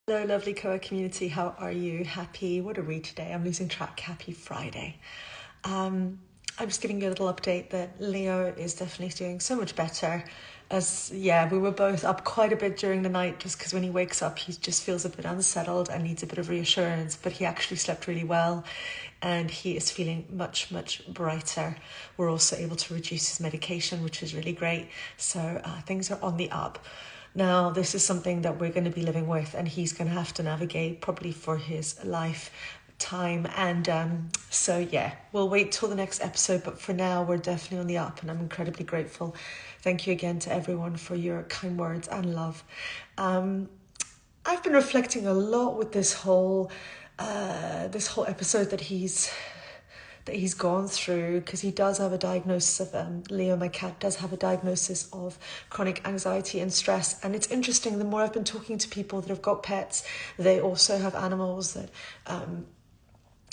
Hello, lovely Koa community. How are you? Happy, what are we today? I'm losing track. Happy Friday. I'm just giving you a little update that Leo is definitely doing so much better. We were both up quite a bit during the night just because when he wakes up, he just feels a bit unsettled and needs a bit of reassurance. But he actually slept really well and he is feeling much, much brighter. We're also able to reduce his medication, which is really great. So things are on the up. Now, this is something that we're going to be living with, and he's going to have to navigate probably for his lifetime. And we'll wait till the next episode. But for now, we're definitely on the up, and I'm incredibly grateful. Thank you again to everyone for your kind words and love. I've been reflecting a lot with this whole episode that he's gone through, because he does have a diagnosis of Leo, my cat, does have a diagnosis of chronic anxiety and stress. And it's interesting, the more I've been talking to people that have got pets, they also have animals that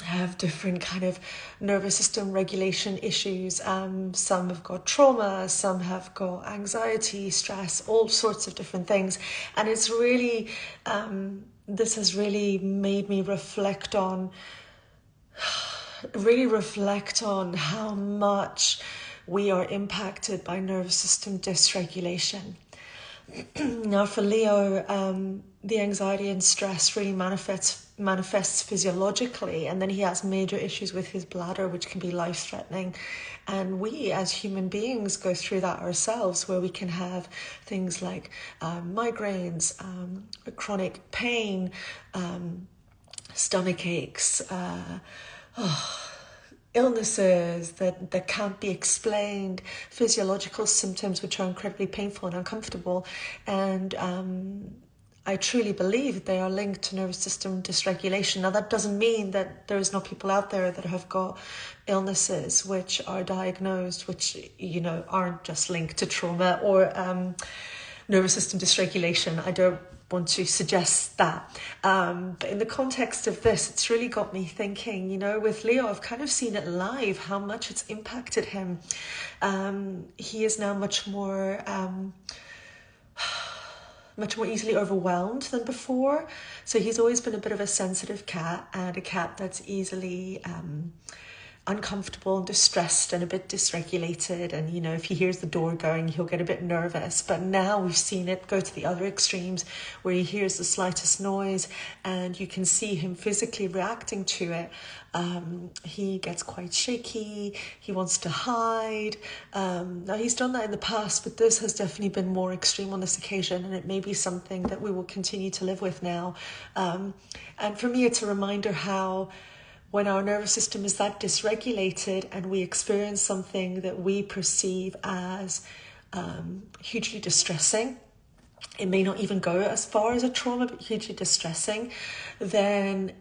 have different kind of nervous system regulation issues. Some have got trauma, some have got anxiety, stress, all sorts of different things. And it's really, this has really made me reflect on how much we are impacted by nervous system dysregulation. Now for Leo, the anxiety and stress really manifests physiologically, and then he has major issues with his bladder, which can be life-threatening. And we as human beings go through that ourselves, where we can have things like migraines, chronic pain, stomach aches, illnesses that can't be explained, physiological symptoms which are incredibly painful and uncomfortable. And I truly believe they are linked to nervous system dysregulation. Now, that doesn't mean that there is not people out there that have got illnesses which are diagnosed, which, aren't just linked to trauma or nervous system dysregulation. I don't want to suggest that. But in the context of this, it's really got me thinking, with Leo, I've kind of seen it live, how much it's impacted him. He is now much more easily overwhelmed than before. So he's always been a bit of a sensitive cat, and a cat that's easily uncomfortable and distressed and a bit dysregulated, and if he hears the door going, he'll get a bit nervous. But now we've seen it go to the other extremes, where he hears the slightest noise and you can see him physically reacting to it. He gets quite shaky, he wants to hide. Now, he's done that in the past, but this has definitely been more extreme on this occasion, and it may be something that we will continue to live with now. And for me, it's a reminder how when our nervous system is that dysregulated and we experience something that we perceive as hugely distressing, it may not even go as far as a trauma, but hugely distressing, then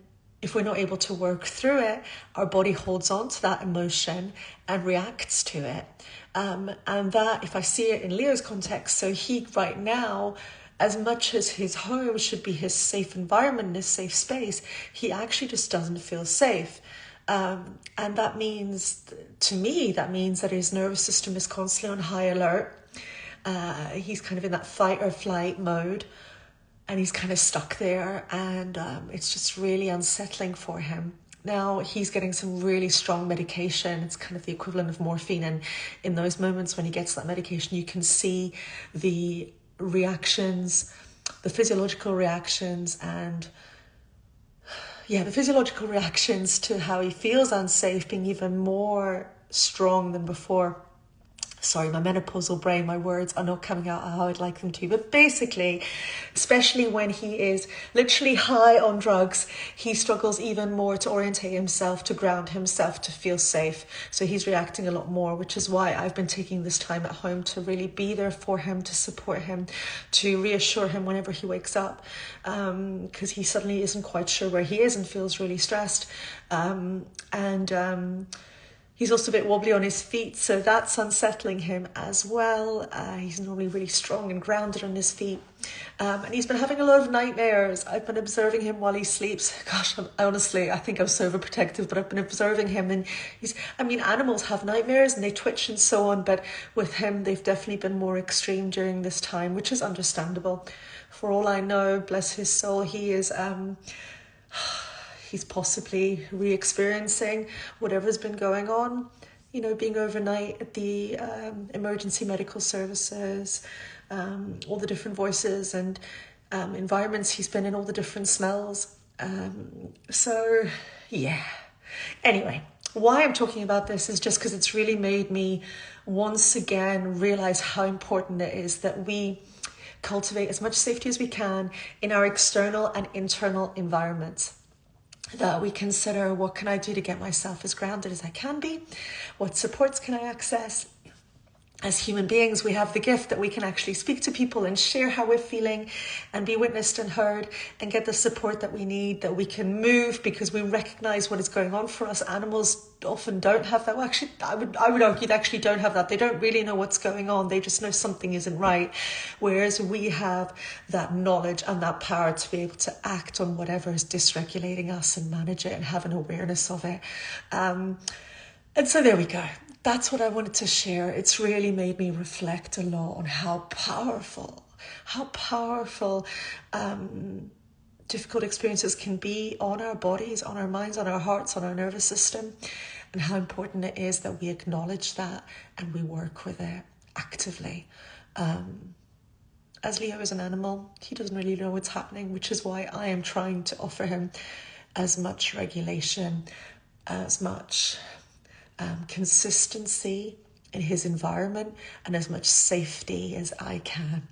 if we're not able to work through it, our body holds on to that emotion and reacts to it. And that, if I see it in Leo's context, so he right now, as much as his home should be his safe environment, his safe space, he actually just doesn't feel safe. And that means, to me, that his nervous system is constantly on high alert. He's kind of in that fight or flight mode, and he's kind of stuck there, and it's just really unsettling for him. Now, he's getting some really strong medication. It's kind of the equivalent of morphine, and in those moments when he gets that medication, you can see the reactions, the physiological reactions, and the physiological reactions to how he feels unsafe being even more strong than before. Sorry, my menopausal brain, my words are not coming out how I'd like them to. But basically, especially when he is literally high on drugs, he struggles even more to orientate himself, to ground himself, to feel safe. So he's reacting a lot more, which is why I've been taking this time at home to really be there for him, to support him, to reassure him whenever he wakes up, because he suddenly isn't quite sure where he is and feels really stressed. He's also a bit wobbly on his feet, so that's unsettling him as well. He's normally really strong and grounded on his feet. And he's been having a lot of nightmares. I've been observing him while he sleeps. Gosh, I think I'm so overprotective, but I've been observing him, and animals have nightmares and they twitch and so on, but with him, they've definitely been more extreme during this time, which is understandable For all I know, bless his soul, he is he's possibly re-experiencing whatever's been going on. You know, being overnight at the emergency medical services, all the different voices and environments he's been in, all the different smells. So, yeah. Anyway, why I'm talking about this is just because it's really made me once again realize how important it is that we cultivate as much safety as we can in our external and internal environments. That we consider, what can I do to get myself as grounded as I can be? What supports can I access? As human beings, we have the gift that we can actually speak to people and share how we're feeling and be witnessed and heard and get the support that we need, that we can move because we recognize what is going on for us. Animals often don't have that. Well, actually, I would argue they actually don't have that. They don't really know what's going on. They just know something isn't right. Whereas we have that knowledge and that power to be able to act on whatever is dysregulating us and manage it and have an awareness of it. And so there we go. That's what I wanted to share. It's really made me reflect a lot on how powerful difficult experiences can be on our bodies, on our minds, on our hearts, on our nervous system, and how important it is that we acknowledge that and we work with it actively. As Leo is an animal, he doesn't really know what's happening, which is why I am trying to offer him as much regulation, as much consistency in his environment and as much safety as I can.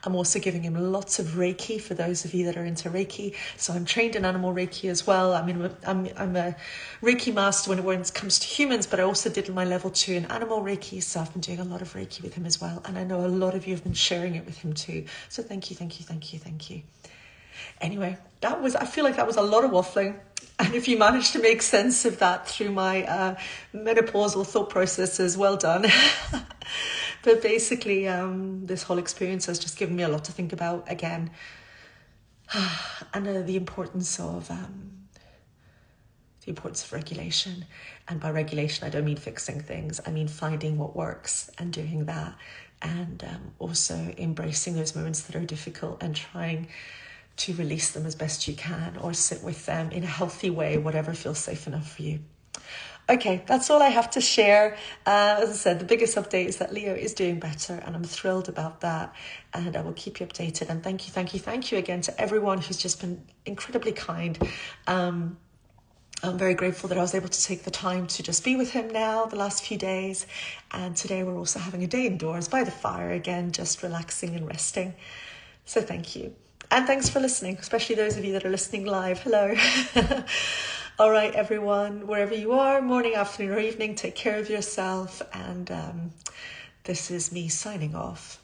I'm also giving him lots of Reiki for those of you that are into Reiki. So I'm trained in animal Reiki as well. I mean, I'm a Reiki master when it comes to humans, but I also did my level 2 in animal Reiki. So I've been doing a lot of Reiki with him as well. And I know a lot of you have been sharing it with him too. So thank you. Anyway, I feel like that was a lot of waffling. And if you managed to make sense of that through my menopausal thought processes, well done. But basically, this whole experience has just given me a lot to think about again. And the importance of regulation. And by regulation, I don't mean fixing things. I mean finding what works and doing that. And also embracing those moments that are difficult and trying to release them as best you can or sit with them in a healthy way, whatever feels safe enough for you. Okay, that's all I have to share. As I said, the biggest update is that Leo is doing better and I'm thrilled about that, and I will keep you updated. And thank you again to everyone who's just been incredibly kind. I'm very grateful that I was able to take the time to just be with him now the last few days. And today we're also having a day indoors by the fire again, just relaxing and resting. So thank you. And thanks for listening, especially those of you that are listening live. Hello. All right, everyone, wherever you are, morning, afternoon, or evening, take care of yourself. And this is me signing off.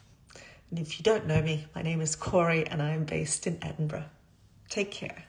And if you don't know me, my name is Corey and I'm based in Edinburgh. Take care.